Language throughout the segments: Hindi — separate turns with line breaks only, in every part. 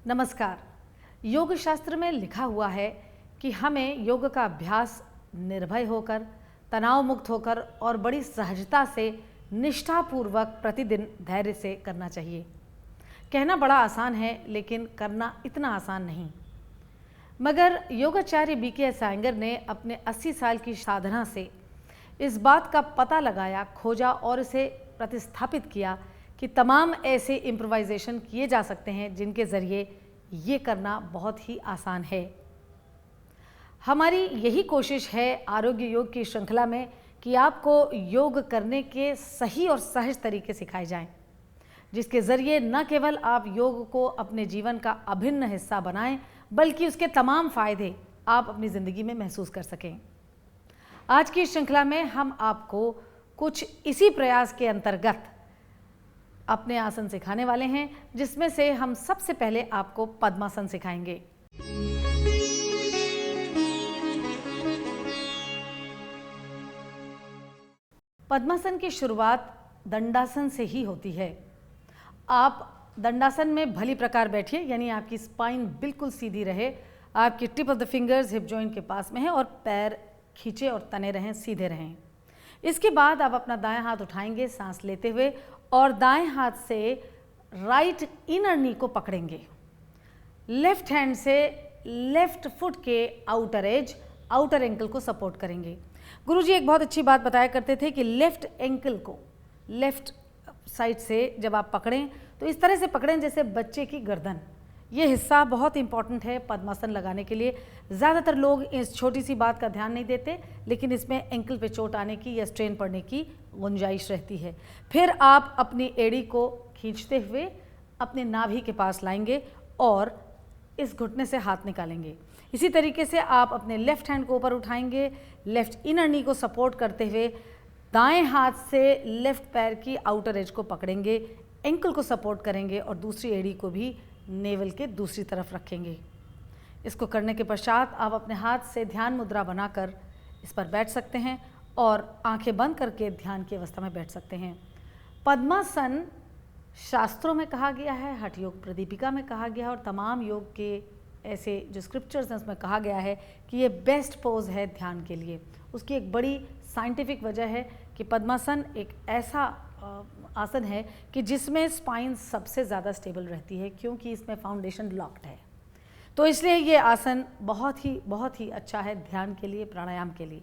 नमस्कार। योग शास्त्र में लिखा हुआ है कि हमें योग का अभ्यास निर्भय होकर, तनाव मुक्त होकर और बड़ी सहजता से निष्ठापूर्वक प्रतिदिन धैर्य से करना चाहिए। कहना बड़ा आसान है लेकिन करना इतना आसान नहीं। मगर योगाचार्य BKS अयंगर ने अपने 80 साल की साधना से इस बात का पता लगाया, खोजा और इसे प्रतिस्थापित किया कि तमाम ऐसे इम्प्रोवाइजेशन किए जा सकते हैं जिनके ज़रिए ये करना बहुत ही आसान है। हमारी यही कोशिश है आरोग्य योग की श्रृंखला में कि आपको योग करने के सही और सहज तरीके सिखाए जाएं, जिसके ज़रिए न केवल आप योग को अपने जीवन का अभिन्न हिस्सा बनाएं, बल्कि उसके तमाम फ़ायदे आप अपनी ज़िंदगी में महसूस कर सकें। आज की श्रृंखला में हम आपको कुछ इसी प्रयास के अंतर्गत अपने आसन सिखाने वाले हैं, जिसमें से हम सबसे पहले आपको पद्मासन सिखाएंगे। पद्मासन की शुरुआत दंडासन से ही होती है। आप दंडासन में भली प्रकार बैठिए, यानी आपकी स्पाइन बिल्कुल सीधी रहे, आपकी tip of the fingers hip joint के पास में है और पैर खींचे और तने रहें, सीधे रहें। इसके बाद आप अपना दायां हाथ उठाएंगे सांस लेते हुए और दाएं हाथ से राइट इनर नी को पकड़ेंगे। लेफ्ट हैंड से लेफ्ट फुट के आउटर एज, आउटर एंकल को सपोर्ट करेंगे। गुरुजी एक बहुत अच्छी बात बताया करते थे कि लेफ्ट एंकल को लेफ्ट साइड से जब आप पकड़ें तो इस तरह से पकड़ें जैसे बच्चे की गर्दन। ये हिस्सा बहुत इंपॉर्टेंट है पद्मासन लगाने के लिए। ज़्यादातर लोग इस छोटी सी बात का ध्यान नहीं देते, लेकिन इसमें एंकल पे चोट आने की या स्ट्रेन पड़ने की गुंजाइश रहती है। फिर आप अपनी एड़ी को खींचते हुए अपने नाभि के पास लाएंगे और इस घुटने से हाथ निकालेंगे। इसी तरीके से आप अपने लेफ्ट हैंड को ऊपर उठाएंगे, लेफ्ट इनर नी को सपोर्ट करते हुए दाएं हाथ से लेफ्ट पैर की आउटर एज को पकड़ेंगे, एंकल को सपोर्ट करेंगे और दूसरी एड़ी को भी नेवल के दूसरी तरफ रखेंगे। इसको करने के पश्चात आप अपने हाथ से ध्यान मुद्रा बनाकर इस पर बैठ सकते हैं और आंखें बंद करके ध्यान की अवस्था में बैठ सकते हैं। पद्मासन शास्त्रों में कहा गया है, हठ योग प्रदीपिका में कहा गया है और तमाम योग के ऐसे जो स्क्रिप्चर्स हैं उसमें कहा गया है कि ये बेस्ट पोज है ध्यान के लिए। उसकी एक बड़ी साइंटिफिक वजह है कि पद्मासन एक ऐसा आसन है कि जिसमें स्पाइन सबसे ज़्यादा स्टेबल रहती है, क्योंकि इसमें फाउंडेशन लॉक्ड है। तो इसलिए ये आसन बहुत ही अच्छा है ध्यान के लिए, प्राणायाम के लिए।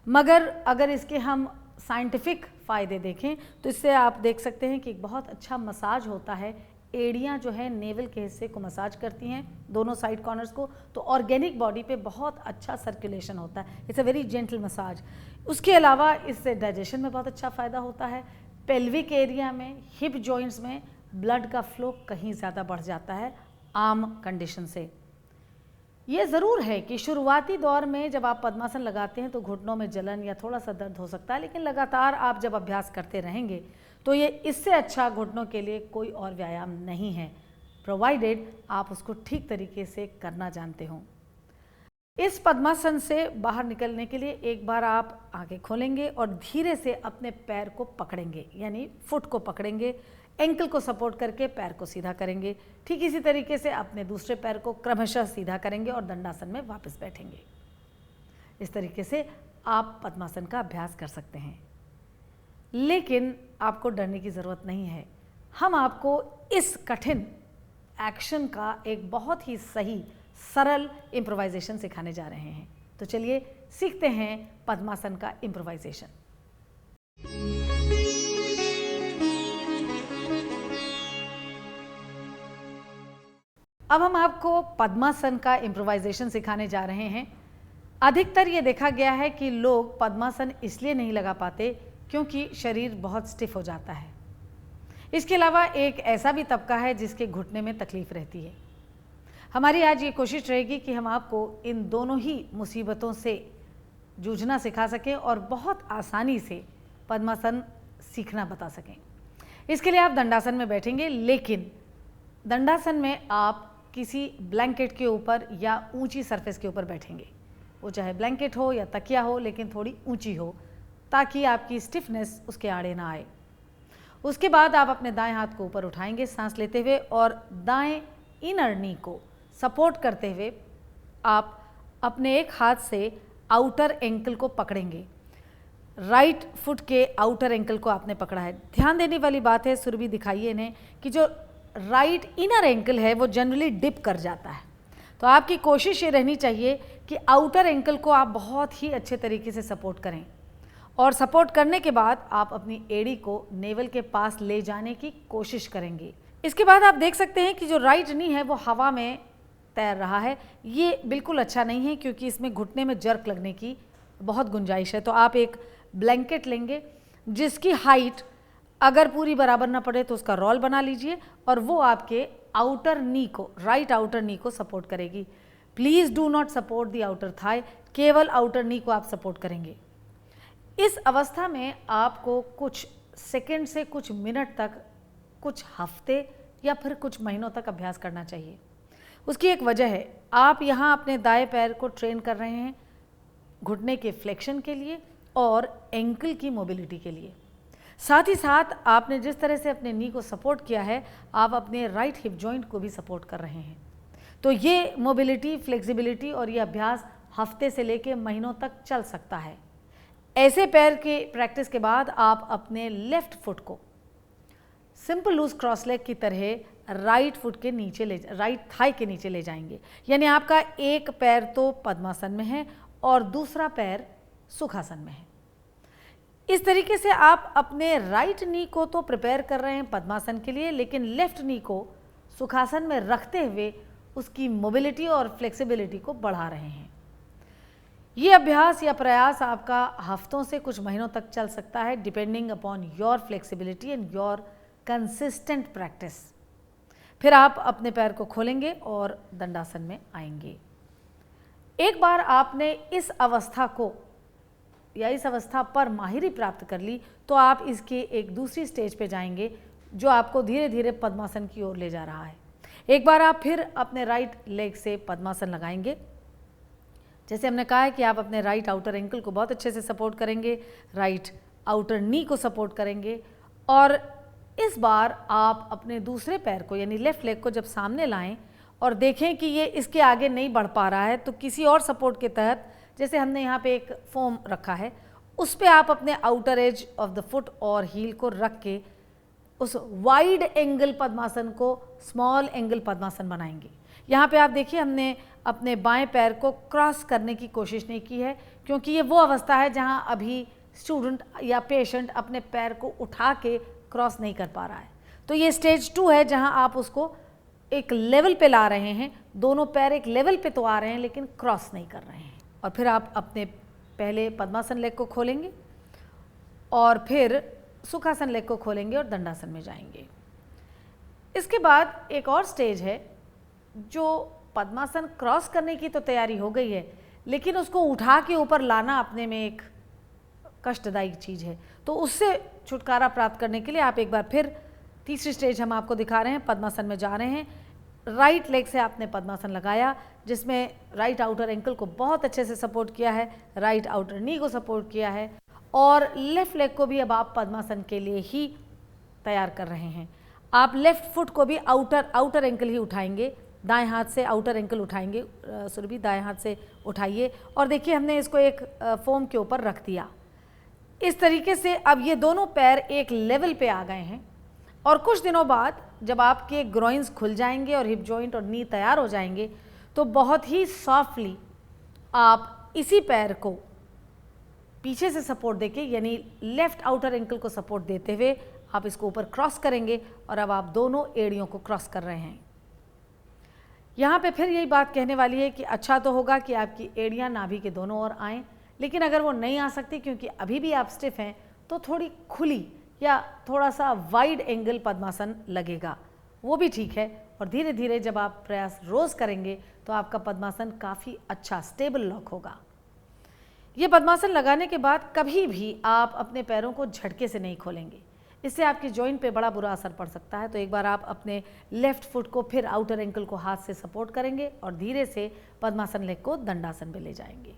मगर अगर इसके हम साइंटिफिक फ़ायदे देखें तो इससे आप देख सकते हैं कि एक बहुत अच्छा मसाज होता है। एड़ियाँ जो है नेवल के हिस्से को मसाज करती हैं, दोनों साइड कॉर्नर्स को, तो ऑर्गेनिक बॉडी पे बहुत अच्छा सर्कुलेशन होता है। It's a very gentle massage. उसके अलावा इससे डाइजेशन में बहुत अच्छा फ़ायदा होता है। पेल्विक एरिया में, हिप जॉइंट्स में ब्लड का फ्लो कहीं ज़्यादा बढ़ जाता है आम कंडीशन से। ये ज़रूर है कि शुरुआती दौर में जब आप पद्मासन लगाते हैं तो घुटनों में जलन या थोड़ा सा दर्द हो सकता है, लेकिन लगातार आप जब अभ्यास करते रहेंगे तो ये इससे अच्छा घुटनों के लिए कोई और व्यायाम नहीं है, प्रोवाइडेड आप उसको ठीक तरीके से करना जानते हो। इस पद्मासन से बाहर निकलने के लिए एक बार आप आंखें खोलेंगे और धीरे से अपने पैर को पकड़ेंगे, यानी फुट को पकड़ेंगे, एंकल को सपोर्ट करके पैर को सीधा करेंगे। ठीक इसी तरीके से अपने दूसरे पैर को क्रमशः सीधा करेंगे और दंडासन में वापस बैठेंगे। इस तरीके से आप पद्मासन का अभ्यास कर सकते हैं, लेकिन आपको डरने की ज़रूरत नहीं है। हम आपको इस कठिन एक्शन का एक बहुत ही सही सरल इम्प्रोवाइजेशन सिखाने जा रहे हैं। तो चलिए सीखते हैं पद्मासन का इम्प्रोवाइजेशन। अब हम आपको पद्मासन का इम्प्रोवाइजेशन सिखाने जा रहे हैं। अधिकतर ये देखा गया है कि लोग पद्मासन इसलिए नहीं लगा पाते क्योंकि शरीर बहुत स्टिफ हो जाता है। इसके अलावा एक ऐसा भी तबका है जिसके घुटने में तकलीफ रहती है। हमारी आज ये कोशिश रहेगी कि हम आपको इन दोनों ही मुसीबतों से जूझना सिखा सकें और बहुत आसानी से पद्मासन सीखना बता सकें। इसके लिए आप दंडासन में बैठेंगे, लेकिन दंडासन में आप किसी ब्लैंकेट के ऊपर या ऊंची सरफेस के ऊपर बैठेंगे। वो चाहे ब्लैंकेट हो या तकिया हो, लेकिन थोड़ी ऊंची हो ताकि आपकी स्टिफनेस उसके आड़े ना आए। उसके बाद आप अपने दाएं हाथ को ऊपर उठाएंगे सांस लेते हुए और दाएं इनर नी को सपोर्ट करते हुए आप अपने एक हाथ से आउटर एंकल को पकड़ेंगे। राइट फुट के आउटर एंकल को आपने पकड़ा है। ध्यान देने वाली बात है, सुरभि दिखाइए इन्हें, कि जो राइट इनर एंकल है वो जनरली डिप कर जाता है। तो आपकी कोशिश ये रहनी चाहिए कि आउटर एंकल को आप बहुत ही अच्छे तरीके से सपोर्ट करें और सपोर्ट करने के बाद आप अपनी एड़ी को नेवल के पास ले जाने की कोशिश करेंगे। इसके बाद आप देख सकते हैं कि जो राइट नी है वो हवा में तैर रहा है। ये बिल्कुल अच्छा नहीं है क्योंकि इसमें घुटने में जर्क लगने की बहुत गुंजाइश है। तो आप एक ब्लैंकेट लेंगे जिसकी हाइट अगर पूरी बराबर ना पड़े तो उसका रोल बना लीजिए और वो आपके आउटर नी को, राइट आउटर नी को सपोर्ट करेगी। Please do not support the outer thigh, केवल आउटर नी को आप सपोर्ट करेंगे। इस अवस्था में आपको कुछ सेकंड से कुछ मिनट तक, कुछ हफ्ते या फिर कुछ महीनों तक अभ्यास करना चाहिए। उसकी एक वजह है, आप यहाँ अपने दाएं पैर को ट्रेन कर रहे हैं घुटने के फ्लेक्शन के लिए और एंकल की मोबिलिटी के लिए। साथ ही साथ आपने जिस तरह से अपने नी को सपोर्ट किया है, आप अपने राइट हिप जॉइंट को भी सपोर्ट कर रहे हैं। तो ये मोबिलिटी, फ्लेक्सिबिलिटी और ये अभ्यास हफ्ते से लेकर महीनों तक चल सकता है। ऐसे पैर के प्रैक्टिस के बाद आप अपने लेफ्ट फुट को सिंपल लूज क्रॉस लेग की तरह राइट फुट के नीचे राइट थाई के नीचे ले जाएंगे। यानी आपका एक पैर तो पद्मासन में है और दूसरा पैर सुखासन में है। इस तरीके से आप अपने राइट नी को तो प्रिपेयर कर रहे हैं पद्मासन के लिए, लेकिन लेफ्ट नी को सुखासन में रखते हुए उसकी मोबिलिटी और फ्लेक्सिबिलिटी को बढ़ा रहे हैं। ये अभ्यास या प्रयास आपका हफ्तों से कुछ महीनों तक चल सकता है, depending upon your flexibility and your consistent practice. फिर आप अपने पैर को खोलेंगे और दंडासन में आएंगे। एक बार आपने इस अवस्था को या इस अवस्था पर माहिरी प्राप्त कर ली तो आप इसके एक दूसरी स्टेज पे जाएंगे जो आपको धीरे धीरे पद्मासन की ओर ले जा रहा है। एक बार आप फिर अपने राइट लेग से पद्मासन लगाएंगे। जैसे हमने कहा है कि आप अपने राइट आउटर एंकल को बहुत अच्छे से सपोर्ट करेंगे, राइट आउटर नी को सपोर्ट करेंगे और इस बार आप अपने दूसरे पैर को यानी लेफ्ट लेग को जब सामने लाएं और देखें कि ये इसके आगे नहीं बढ़ पा रहा है, तो किसी और सपोर्ट के तहत, जैसे हमने यहाँ पे एक फोम रखा है, उस पे आप अपने outer as of the foot और हील को रख के उस वाइड एंगल पद्मासन को स्मॉल एंगल पद्मासन बनाएंगे। यहाँ पे आप देखिए हमने अपने बाएं पैर को क्रॉस करने की कोशिश नहीं की है क्योंकि ये वो अवस्था है जहाँ अभी स्टूडेंट या पेशेंट अपने पैर को उठा के क्रॉस नहीं कर पा रहा है। तो ये स्टेज 2 है जहाँ आप उसको एक लेवल पे ला रहे हैं, दोनों पैर एक लेवल पे तो आ रहे हैं लेकिन क्रॉस नहीं कर रहे हैं। और फिर आप अपने पहले पद्मासन लेग को खोलेंगे और फिर सुखासन लेग को खोलेंगे और दंडासन में जाएंगे। इसके बाद एक और स्टेज है जो पद्मासन क्रॉस करने की तो तैयारी हो गई है, लेकिन उसको उठा के ऊपर लाना अपने में एक कष्टदायक चीज़ है। तो उससे छुटकारा प्राप्त करने के लिए आप एक बार फिर तीसरी स्टेज हम आपको दिखा रहे हैं, पद्मासन में जा रहे हैं। राइट लेग से आपने पद्मासन लगाया जिसमें राइट आउटर एंकल को बहुत अच्छे से सपोर्ट किया है, राइट आउटर नी को सपोर्ट किया है और लेफ्ट लेग को भी अब आप पद्मासन के लिए ही तैयार कर रहे हैं। आप लेफ्ट फुट को भी आउटर एंकल ही उठाएंगे, दाएं हाथ से आउटर एंकल उठाएंगे, सुरभि दाएं हाथ से उठाइए और देखिए हमने इसको एक फोम के ऊपर रख दिया। इस तरीके से अब ये दोनों पैर एक लेवल पे आ गए हैं और कुछ दिनों बाद जब आपके ग्रोइंस खुल जाएंगे और हिप जॉइंट और नी तैयार हो जाएंगे तो बहुत ही सॉफ्टली आप इसी पैर को पीछे से सपोर्ट देके यानी लेफ्ट आउटर एंकल को सपोर्ट देते हुए आप इसको ऊपर क्रॉस करेंगे और अब आप दोनों एड़ियों को क्रॉस कर रहे हैं। यहाँ पे फिर यही बात कहने वाली है कि अच्छा तो होगा कि आपकी एड़ियाँ नाभि के दोनों ओर आएँ, लेकिन अगर वो नहीं आ सकती क्योंकि अभी भी आप स्टिफ हैं तो थोड़ी खुली या थोड़ा सा वाइड एंगल पद्मासन लगेगा, वो भी ठीक है। और धीरे धीरे जब आप प्रयास रोज़ करेंगे तो आपका पद्मासन काफ़ी अच्छा स्टेबल लॉक होगा। ये पद्मासन लगाने के बाद कभी भी आप अपने पैरों को झटके से नहीं खोलेंगे, इससे आपके जॉइंट पे बड़ा बुरा असर पड़ सकता है। तो एक बार आप अपने लेफ्ट फुट को फिर आउटर एंकल को हाथ से सपोर्ट करेंगे और धीरे से पद्मासन लेग को दंडासन में ले जाएंगे।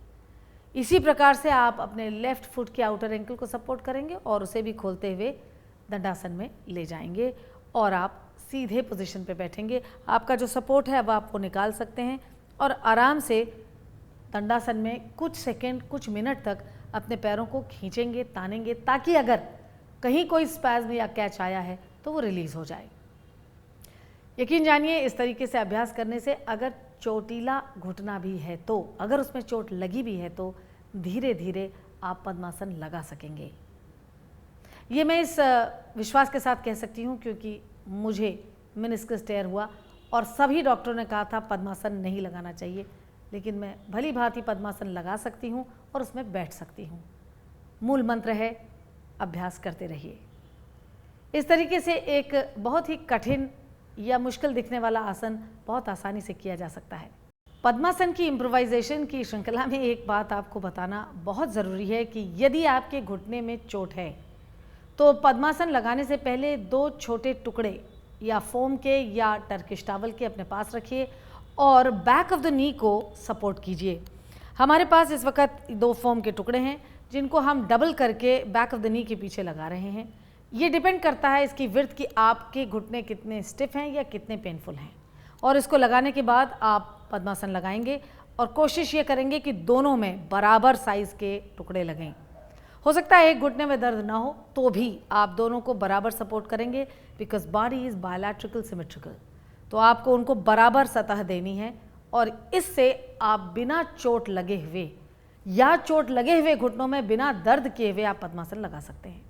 इसी प्रकार से आप अपने लेफ्ट फुट के आउटर एंकल को सपोर्ट करेंगे और उसे भी खोलते हुए दंडासन में ले जाएंगे और आप सीधे पोजीशन पे बैठेंगे। आपका जो सपोर्ट है अब आप वो निकाल सकते हैं और आराम से दंडासन में कुछ सेकंड कुछ मिनट तक अपने पैरों को खींचेंगे, तानेंगे, ताकि अगर कहीं कोई स्पैज़्म या कैच आया है तो वो रिलीज़ हो जाए। यकीन जानिए इस तरीके से अभ्यास करने से अगर चोटीला घुटना भी है तो, अगर उसमें चोट लगी भी है तो धीरे धीरे आप पद्मासन लगा सकेंगे। ये मैं इस विश्वास के साथ कह सकती हूँ क्योंकि मुझे मेनिस्कस टेयर हुआ और सभी डॉक्टरों ने कहा था पद्मासन नहीं लगाना चाहिए, लेकिन मैं भली भांति पद्मासन लगा सकती हूँ और उसमें बैठ सकती हूँ। मूल मंत्र है अभ्यास करते रहिए। इस तरीके से एक बहुत ही कठिन या मुश्किल दिखने वाला आसन बहुत आसानी से किया जा सकता है। पद्मासन की इम्प्रोवाइजेशन की श्रृंखला में एक बात आपको बताना बहुत ज़रूरी है कि यदि आपके घुटने में चोट है तो पद्मासन लगाने से पहले 2 छोटे टुकड़े या फोम के या टर्किश टॉवल के अपने पास रखिए और बैक ऑफ द नी को सपोर्ट कीजिए। हमारे पास इस वक्त 2 फोम के टुकड़े हैं जिनको हम डबल करके बैक ऑफ द नी के पीछे लगा रहे हैं। ये डिपेंड करता है इसकी विड्थ कि आपके घुटने कितने स्टिफ हैं या कितने पेनफुल हैं। और इसको लगाने के बाद आप पद्मासन लगाएंगे और कोशिश ये करेंगे कि दोनों में बराबर साइज़ के टुकड़े लगें। हो सकता है एक घुटने में दर्द ना हो तो भी आप दोनों को बराबर सपोर्ट करेंगे बिकॉज बॉडी इज़ बायलैटरिकल सिमेट्रिकल। तो आपको उनको बराबर सतह देनी है और इससे आप बिना चोट लगे हुए या चोट लगे हुए घुटनों में बिना दर्द किए हुए आप पद्मासन लगा सकते हैं।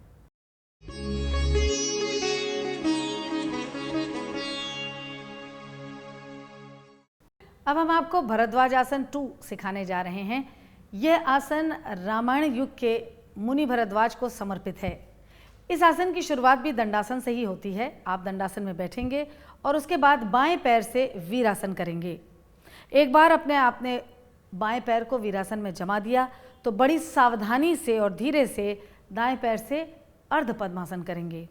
अब हम आपको भरद्वाज आसन 2 सिखाने जा रहे हैं। यह आसन रामायण युग के मुनि भरद्वाज को समर्पित है। इस आसन की शुरुआत भी दंडासन से ही होती है। आप दंडासन में बैठेंगे और उसके बाद बाएं पैर से वीरासन करेंगे। एक बार आपने बाएं पैर को वीरासन में जमा दिया तो बड़ी सावधानी से और धीरे से दाएं पैर से अर्ध पद्मासन करेंगे।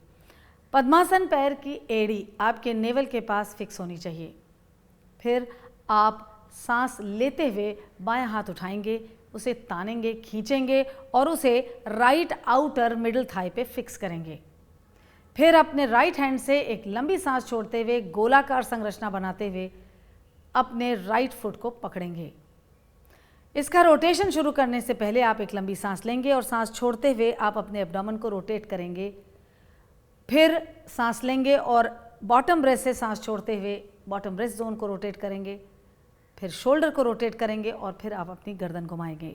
पद्मासन पैर की एड़ी आपके नेवल के पास फिक्स होनी चाहिए। फिर आप सांस लेते हुए बाएं हाथ उठाएंगे, उसे तानेंगे, खींचेंगे और उसे राइट आउटर मिडिल थाई पे फिक्स करेंगे। फिर अपने राइट हैंड से एक लंबी सांस छोड़ते हुए गोलाकार संरचना बनाते हुए अपने राइट फुट को पकड़ेंगे। इसका रोटेशन शुरू करने से पहले आप एक लंबी सांस लेंगे और सांस छोड़ते हुए आप अपने एब्डोमेन को रोटेट करेंगे। फिर सांस लेंगे और बॉटम ब्रेस्ट से सांस छोड़ते हुए बॉटम ब्रेस्ट जोन को रोटेट करेंगे। फिर शोल्डर को रोटेट करेंगे और फिर आप अपनी गर्दन घुमाएंगे।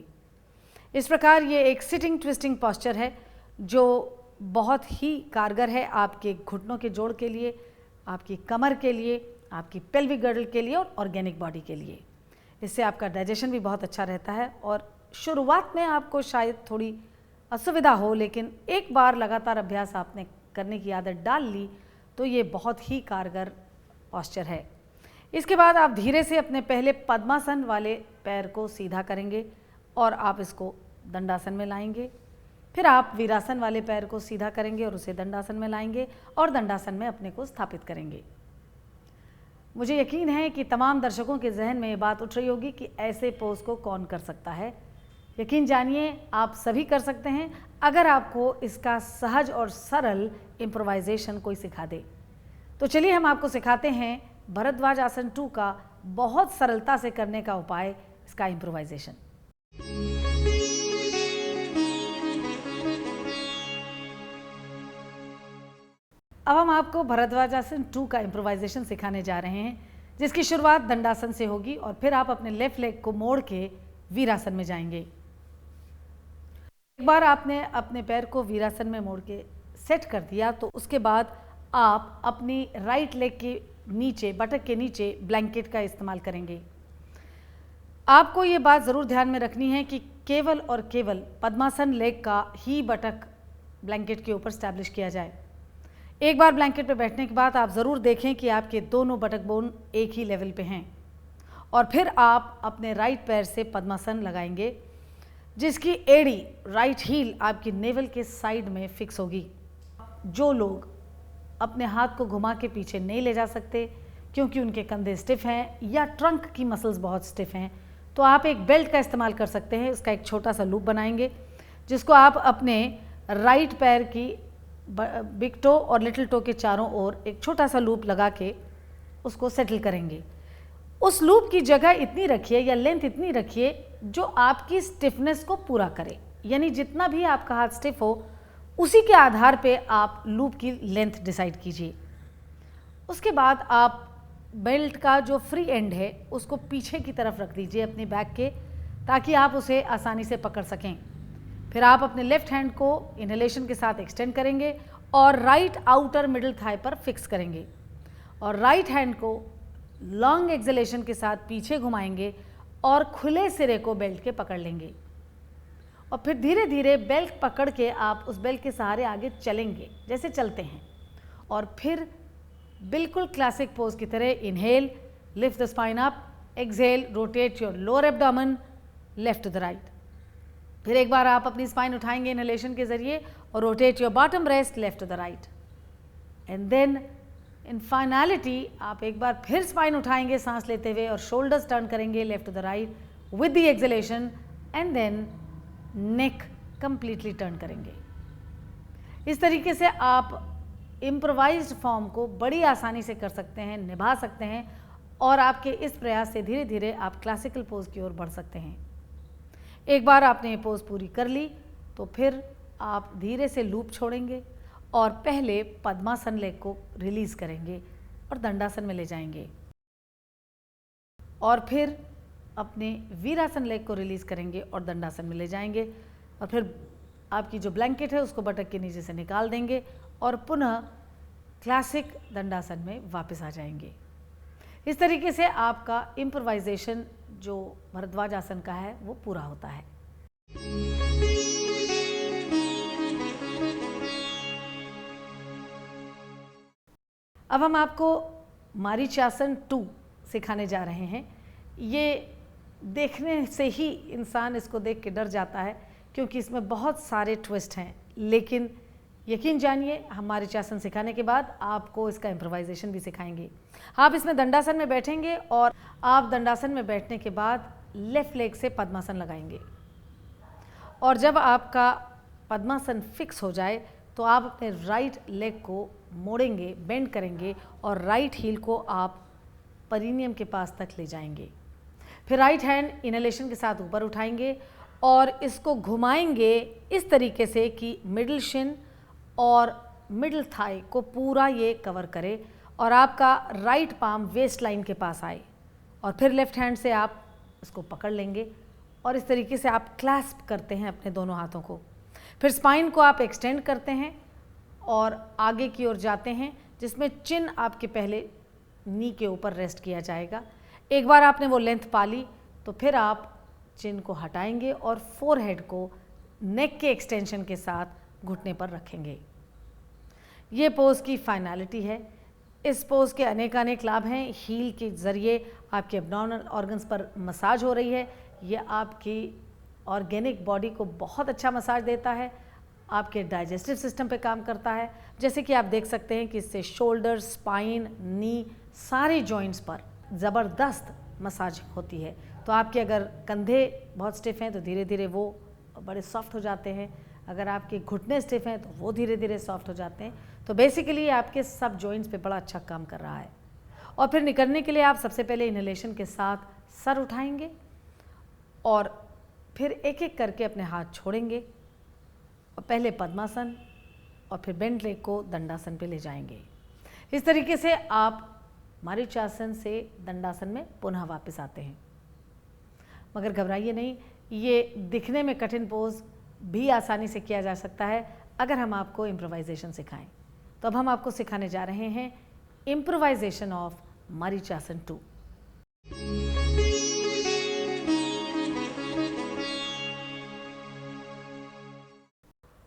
इस प्रकार ये एक सिटिंग ट्विस्टिंग पॉस्चर है जो बहुत ही कारगर है आपके घुटनों के जोड़ के लिए, आपकी कमर के लिए, आपकी पेल्विक गर्डल के लिए और ऑर्गेनिक बॉडी के लिए। इससे आपका डाइजेशन भी बहुत अच्छा रहता है और शुरुआत में आपको शायद थोड़ी असुविधा हो, लेकिन एक बार लगातार अभ्यास आपने करने की आदत डाल ली तो ये बहुत ही कारगर पॉस्चर है। इसके बाद आप धीरे से अपने पहले पद्मासन वाले पैर को सीधा करेंगे और आप इसको दंडासन में लाएंगे। फिर आप वीरासन वाले पैर को सीधा करेंगे और उसे दंडासन में लाएंगे और दंडासन में अपने को स्थापित करेंगे। मुझे यकीन है कि तमाम दर्शकों के जहन में ये बात उठ रही होगी कि ऐसे पोज को कौन कर सकता है। यकीन जानिए आप सभी कर सकते हैं अगर आपको इसका सहज और सरल इम्प्रोवाइजेशन कोई सिखा दे। तो चलिए हम आपको सिखाते हैं भरद्वाज आसन 2 का बहुत सरलता से करने का उपाय, इसका इम्प्रोवाइजेशन। अब हम आपको भरद्वाज आसन 2 का इम्प्रोवाइजेशन सिखाने जा रहे हैं, जिसकी शुरुआत दंडासन से होगी और फिर आप अपने लेफ्ट लेग को मोड़ के वीरासन में जाएंगे। एक बार आपने अपने पैर को वीरासन में मोड़ के सेट कर दिया तो उसके बाद आप अपनी राइट लेग के नीचे, बटक के नीचे ब्लैंकेट का इस्तेमाल करेंगे। आपको ये बात ज़रूर ध्यान में रखनी है कि केवल और केवल पद्मासन लेग का ही बटक ब्लैंकेट के ऊपर स्टैब्लिश किया जाए। एक बार ब्लैंकेट पर बैठने के बाद आप ज़रूर देखें कि आपके दोनों बटक बोन एक ही लेवल पे हैं और फिर आप अपने राइट पैर से पद्मासन लगाएंगे, जिसकी एड़ी, राइट हील आपकी नेवल के साइड में फिक्स होगी। जो लोग अपने हाथ को घुमा के पीछे नहीं ले जा सकते क्योंकि उनके कंधे स्टिफ हैं या ट्रंक की मसल्स बहुत स्टिफ हैं, तो आप एक बेल्ट का इस्तेमाल कर सकते हैं। इसका एक छोटा सा लूप बनाएंगे जिसको आप अपने राइट पैर की बिग टो और लिटिल टो के चारों ओर एक छोटा सा लूप लगा के उसको सेटल करेंगे। उस लूप की जगह इतनी रखिए या लेंथ इतनी रखिए जो आपकी स्टिफनेस को पूरा करे, यानी जितना भी आपका हाथ स्टिफ हो उसी के आधार पे आप लूप की लेंथ डिसाइड कीजिए। उसके बाद आप बेल्ट का जो फ्री एंड है उसको पीछे की तरफ रख दीजिए अपने बैक के, ताकि आप उसे आसानी से पकड़ सकें। फिर आप अपने लेफ्ट हैंड को इनहेलेशन के साथ एक्सटेंड करेंगे और राइट आउटर मिडिल थाई पर फिक्स करेंगे और राइट हैंड को लॉन्ग एक्सहेलेशन के साथ पीछे घुमाएंगे और खुले सिरे को बेल्ट के पकड़ लेंगे और फिर धीरे धीरे बेल्ट पकड़ के आप उस बेल्ट के सहारे आगे चलेंगे जैसे चलते हैं और फिर बिल्कुल क्लासिक पोज की तरह inhale, lift the spine up, exhale, rotate your lower abdomen left to the right. फिर एक बार आप अपनी स्पाइन उठाएंगे इनहेलेशन के जरिए और rotate your bottom breast left to the right. And then in finality आप एक बार फिर स्पाइन उठाएंगे सांस लेते हुए और शोल्डर्स टर्न करेंगे left to the right with the exhalation and then neck completely turn करेंगे। इस तरीके से आप इम्प्रोवाइज्ड फॉर्म को बड़ी आसानी से कर सकते हैं, निभा सकते हैं और आपके इस प्रयास से धीरे धीरे आप क्लासिकल पोज की ओर बढ़ सकते हैं। एक बार आपने ये पोज पूरी कर ली तो फिर आप धीरे से लूप छोड़ेंगे और पहले पद्मासन लेग को रिलीज करेंगे और दंडासन में ले जाएंगे और फिर अपने वीरासन लेग को रिलीज करेंगे और दंडासन में ले जाएंगे और फिर आपकी जो ब्लैंकेट है उसको बटक के नीचे से निकाल देंगे और पुनः क्लासिक दंडासन में वापस आ जाएंगे। इस तरीके से आपका इम्प्रोवाइजेशन जो भरद्वाज आसन का है वो पूरा होता है। अब हम आपको मारीचासन 2 सिखाने जा रहे हैं। ये देखने से ही इंसान इसको देख के डर जाता है क्योंकि इसमें बहुत सारे ट्विस्ट हैं, लेकिन यकीन जानिए हम मारीचासन सिखाने के बाद आपको इसका इम्प्रोवाइजेशन भी सिखाएंगे। आप इसमें दंडासन में बैठेंगे और आप दंडासन में बैठने के बाद लेफ्ट लेग से पद्मासन लगाएंगे और जब आपका पद्मासन फिक्स हो जाए तो आप अपने राइट लेग को मोड़ेंगे, बेंड करेंगे और राइट हील को आप परिनियम के पास तक ले जाएंगे। फिर राइट हैंड इनहेलेशन के साथ ऊपर उठाएंगे और इसको घुमाएंगे इस तरीके से कि मिडिल शिन और मिडिल थाई को पूरा ये कवर करे और आपका राइट पाम वेस्ट लाइन के पास आए और फिर लेफ्ट हैंड से आप इसको पकड़ लेंगे और इस तरीके से आप क्लैस्प करते हैं अपने दोनों हाथों को। फिर स्पाइन को आप एक्सटेंड करते हैं और आगे की ओर जाते हैं, जिसमें चिन आपके पहले नी के ऊपर रेस्ट किया जाएगा। एक बार आपने वो लेंथ पा ली तो फिर आप चिन को हटाएंगे और फोरहेड को नेक के एक्सटेंशन के साथ घुटने पर रखेंगे। ये पोज की फाइनलिटी है। इस पोज के अनेक लाभ हैं। हील के ज़रिए आपके एब्डोमिनल ऑर्गन्स पर मसाज हो रही है। ये आपकी ऑर्गेनिक बॉडी को बहुत अच्छा मसाज देता है, आपके डाइजेस्टिव सिस्टम पे काम करता है। जैसे कि आप देख सकते हैं कि इससे शोल्डर, स्पाइन, नी, सारे जॉइंट्स पर ज़बरदस्त मसाज होती है। तो आपके अगर कंधे बहुत स्टिफ हैं तो धीरे धीरे वो बड़े सॉफ्ट हो जाते हैं, अगर आपके घुटने स्टिफ हैं तो वो धीरे धीरे सॉफ्ट हो जाते हैं। तो बेसिकली आपके सब जॉइंट्स पे बड़ा अच्छा काम कर रहा है। और फिर निकलने के लिए आप सबसे पहले इनहेलेशन के साथ सर उठाएंगे और फिर एक एक करके अपने हाथ छोड़ेंगे और पहले पद्मासन और फिर बेंट लेग को दंडासन पे ले जाएंगे। इस तरीके से आप मारीचासन से दंडासन में पुनः वापस आते हैं। मगर घबराइए नहीं, ये दिखने में कठिन पोज भी आसानी से किया जा सकता है अगर हम आपको इम्प्रोवाइजेशन सिखाएं। तो अब हम आपको सिखाने जा रहे हैं इम्प्रोवाइजेशन ऑफ मारीचासन 2।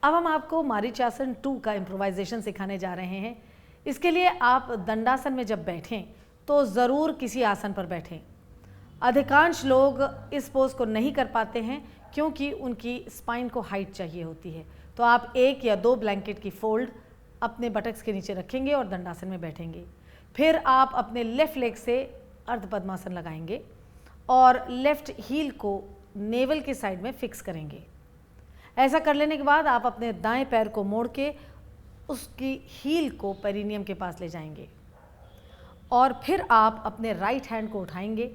अब हम आपको मारीचासन 2 का इम्प्रोवाइजेशन सिखाने जा रहे हैं। इसके लिए आप दंडासन में जब बैठें तो ज़रूर किसी आसन पर बैठें। अधिकांश लोग इस पोज को नहीं कर पाते हैं क्योंकि उनकी स्पाइन को हाइट चाहिए होती है। तो आप 1 या 2 ब्लैंकेट की फोल्ड अपने बटक्स के नीचे रखेंगे और दंडासन में बैठेंगे। फिर आप अपने लेफ़्ट लेग से अर्ध पद्मासन लगाएंगे और लेफ़्ट हील को नेवल के साइड में फिक्स करेंगे। ऐसा कर लेने के बाद आप अपने दाएं पैर को मोड़ के उसकी हील को पेरिनियम के पास ले जाएंगे और फिर आप अपने राइट हैंड को उठाएंगे।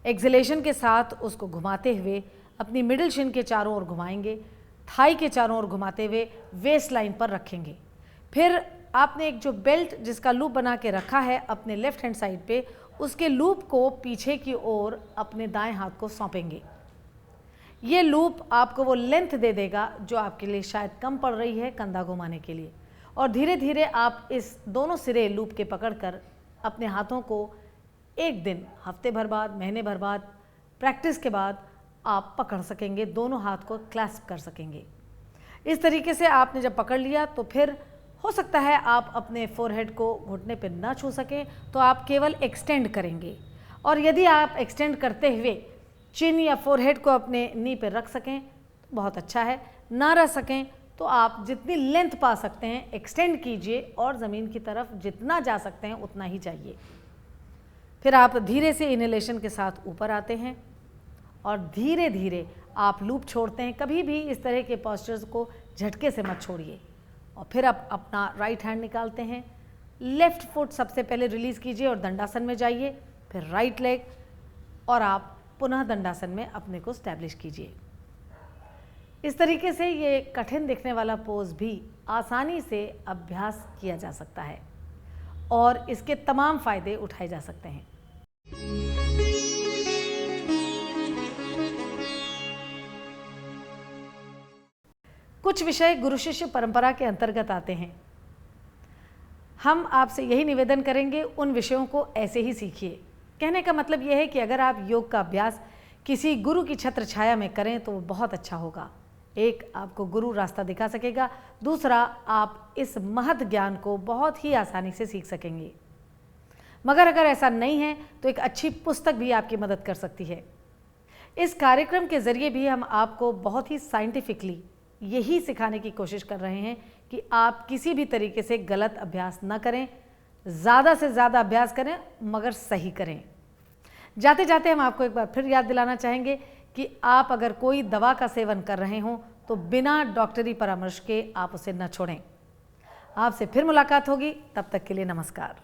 एक्सहेलेशन के साथ उसको घुमाते हुए अपनी मिडिल शिन के चारों ओर घुमाएंगे, थाई के चारों ओर घुमाते हुए वेस्ट लाइन पर रखेंगे। फिर आपने एक जो बेल्ट जिसका लूप बना के रखा है अपने लेफ्ट हैंड साइड पे, उसके लूप को पीछे की ओर अपने दाएं हाथ को सौंपेंगे। ये लूप आपको वो लेंथ दे देगा जो आपके लिए शायद कम पड़ रही है कंधा घुमाने के लिए। और धीरे धीरे आप इस दोनों सिरे लूप के पकड़कर अपने हाथों को एक दिन, हफ्ते भर बाद, महीने भर बाद प्रैक्टिस के बाद आप पकड़ सकेंगे, दोनों हाथ को क्लैस्प कर सकेंगे। इस तरीके से आपने जब पकड़ लिया तो फिर हो सकता है आप अपने फोरहेड को घुटने पे ना छू सकें, तो आप केवल एक्सटेंड करेंगे। और यदि आप एक्सटेंड करते हुए चिन या फोरहेड को अपने नी पे रख सकें तो बहुत अच्छा है। ना रख सकें तो आप जितनी लेंथ पा सकते हैं एक्सटेंड कीजिए और ज़मीन की तरफ जितना जा सकते हैं उतना ही जाइए। फिर आप धीरे से इनहेलेशन के साथ ऊपर आते हैं और धीरे धीरे आप लूप छोड़ते हैं। कभी भी इस तरह के पोस्चर्स को झटके से मत छोड़िए। और फिर आप अपना राइट हैंड निकालते हैं, लेफ्ट फुट सबसे पहले रिलीज़ कीजिए और दंडासन में जाइए, फिर राइट लेग और आप पुनः दंडासन में अपने को स्टैब्लिश कीजिए। इस तरीके से ये कठिन दिखने वाला पोज भी आसानी से अभ्यास किया जा सकता है और इसके तमाम फायदे उठाए जा सकते हैं। कुछ विषय गुरु शिष्य परंपरा के अंतर्गत आते हैं। हम आपसे यही निवेदन करेंगे, उन विषयों को ऐसे ही सीखिए। कहने का मतलब यह है कि अगर आप योग का अभ्यास किसी गुरु की छत्र छाया में करें तो वो बहुत अच्छा होगा। एक, आपको गुरु रास्ता दिखा सकेगा, दूसरा आप इस महत् ज्ञान को बहुत ही आसानी से सीख सकेंगे। मगर अगर ऐसा नहीं है तो एक अच्छी पुस्तक भी आपकी मदद कर सकती है। इस कार्यक्रम के जरिए भी हम आपको बहुत ही साइंटिफिकली यही सिखाने की कोशिश कर रहे हैं कि आप किसी भी तरीके से गलत अभ्यास न करें, ज़्यादा से ज़्यादा अभ्यास करें मगर सही करें। जाते जाते हम आपको एक बार फिर याद दिलाना चाहेंगे कि आप अगर कोई दवा का सेवन कर रहे हों तो बिना डॉक्टरी परामर्श के आप उसे न छोड़ें। आपसे फिर मुलाकात होगी, तब तक के लिए नमस्कार।